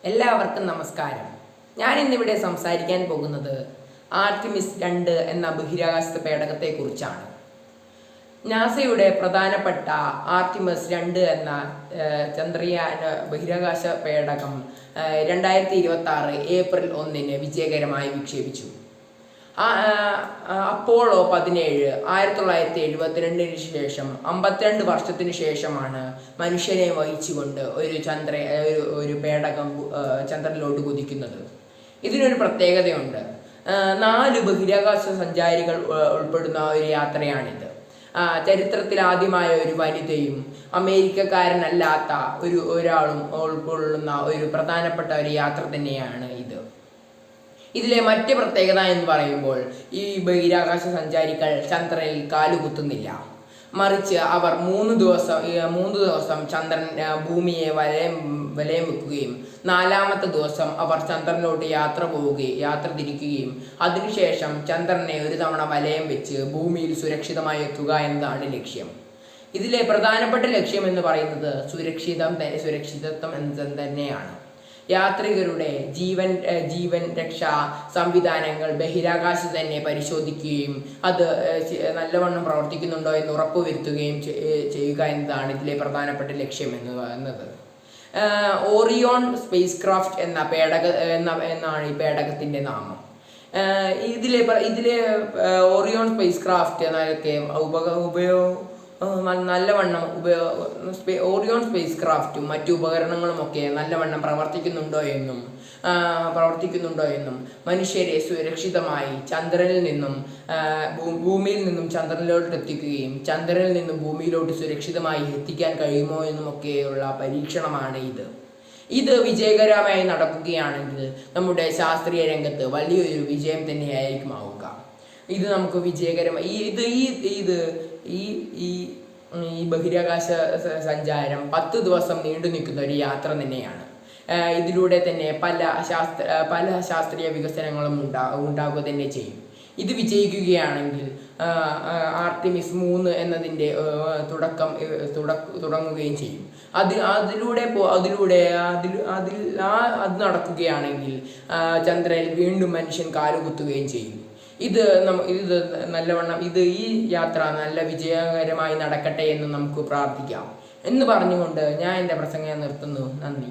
എല്ലാവർക്കും നമസ്കാരം. ഞാൻ ഇന്നിവിടെ സംസാരിക്കാൻ പോകുന്നത് ആർട്ടിമിസ് 2 എന്ന ബഹിരാകാശ പേടകത്തെക്കുറിച്ചാണ്. നാസയുടെ പ്രധാനപ്പെട്ട ആർട്ടിമിസ് 2 എന്ന ചന്ദ്രയാൻ ബഹിരാകാശ പേടകം 2026 ഏപ്രിൽ 1 വിജയകരമായി വിക്ഷേപിച്ചു. അപ്പോളോ 17 1972 ശേഷം 52 വർഷത്തിന് ശേഷമാണ് മനുഷ്യനെ വഹിച്ചുകൊണ്ട് ഒരു പേടകം ചന്ദ്രനിലോട്ട് കുതിക്കുന്നത്. ഇതിനൊരു പ്രത്യേകതയുണ്ട്. 4 ബഹിരാകാശ സഞ്ചാരികൾ ഉൾപ്പെടുന്ന ഒരു യാത്രയാണിത്. ചരിത്രത്തിൽ ആദ്യമായ ഒരു വനിതയും അമേരിക്കക്കാരനല്ലാത്ത ഒരാളും ഉൾക്കൊള്ളുന്ന ഒരു പ്രധാനപ്പെട്ട ഒരു യാത്ര തന്നെയാണ് ഇത്. ഇതിലെ മറ്റ് പ്രത്യേകത എന്ന് പറയുമ്പോൾ ഈ ബഹിരാകാശ സഞ്ചാരികൾ ചന്ദ്രനിൽ കാലുകുത്തുന്നില്ല. മറിച്ച് അവർ 3 ദിവസം ചന്ദ്രൻ ഭൂമിയെ വലയം വെക്കുകയും 4ാമത്തെ ദിവസം അവർ ചന്ദ്രനിലോട്ട് യാത്ര തിരിക്കുകയും അതിനുശേഷം ചന്ദ്രനെ ഒരു തവണ വലയം വെച്ച് ഭൂമിയിൽ സുരക്ഷിതമായി എത്തുക എന്നതാണ് ലക്ഷ്യം. ഇതിലെ പ്രധാനപ്പെട്ട ലക്ഷ്യം എന്ന് പറയുന്നത് സുരക്ഷിതത്വം എന്ന് തന്നെയാണ്. യാത്രികരുടെ ജീവൻ രക്ഷാ സംവിധാനങ്ങൾ ബഹിരാകാശത്ത് തന്നെ പരിശോധിക്കുകയും അത് നല്ലവണ്ണം പ്രവർത്തിക്കുന്നുണ്ടോ എന്ന് ഉറപ്പുവരുത്തുകയും ചെയ്യുക എന്നതാണ് ഇതിലെ പ്രധാനപ്പെട്ട ലക്ഷ്യം എന്നത്. ഓറിയോൺ സ്പേസ് ക്രാഫ്റ്റ് എന്നാണ് ഈ പേടകത്തിൻ്റെ നാമം. ഇതിലെ ഓറിയോൺ സ്പേസ് ക്രാഫ്റ്റ് നല്ലവണ്ണം ഓറിയോൺ സ്പേസ് ക്രാഫ്റ്റും മറ്റു ഉപകരണങ്ങളുമൊക്കെ നല്ലവണ്ണം പ്രവർത്തിക്കുന്നുണ്ടോ എന്നും മനുഷ്യരെ സുരക്ഷിതമായി ഭൂമിയിൽ നിന്നും ചന്ദ്രനിലോട്ട് എത്തിക്കുകയും ചന്ദ്രനിൽ നിന്നും ഭൂമിയിലോട്ട് സുരക്ഷിതമായി എത്തിക്കാൻ കഴിയുമോ എന്നുമൊക്കെയുള്ള പരീക്ഷണമാണ് ഇത് വിജയകരമായി നടക്കുകയാണെങ്കിൽ നമ്മുടെ ശാസ്ത്രീയ രംഗത്ത് വലിയൊരു വിജയം തന്നെയായിരിക്കും ആവുക. ഇത് നമുക്ക് വിജയകരമായി ഈ ബഹിരാകാശ സഞ്ചാരം 10 ദിവസം നീണ്ടു നിൽക്കുന്ന ഒരു യാത്ര തന്നെയാണ്. ഇതിലൂടെ തന്നെ പല ശാസ്ത്രീയ വികസനങ്ങളും ഉണ്ടാവുക തന്നെ ചെയ്യും. ഇത് വിജയിക്കുകയാണെങ്കിൽ ആർട്ടിമിസ് 3 എന്നതിൻ്റെ തുടങ്ങുകയും ചെയ്യും. അത് നടക്കുകയാണെങ്കിൽ ചന്ദ്രനിൽ വീണ്ടും മനുഷ്യൻ കാലുകുത്തുകയും ചെയ്യും. ഈ യാത്ര നല്ല വിജയകരമായി നടക്കട്ടെ എന്ന് നമുക്ക് പ്രാർത്ഥിക്കാം എന്ന് പറഞ്ഞുകൊണ്ട് ഞാൻ എൻ്റെ പ്രസംഗം നിർത്തുന്നു. നന്ദി.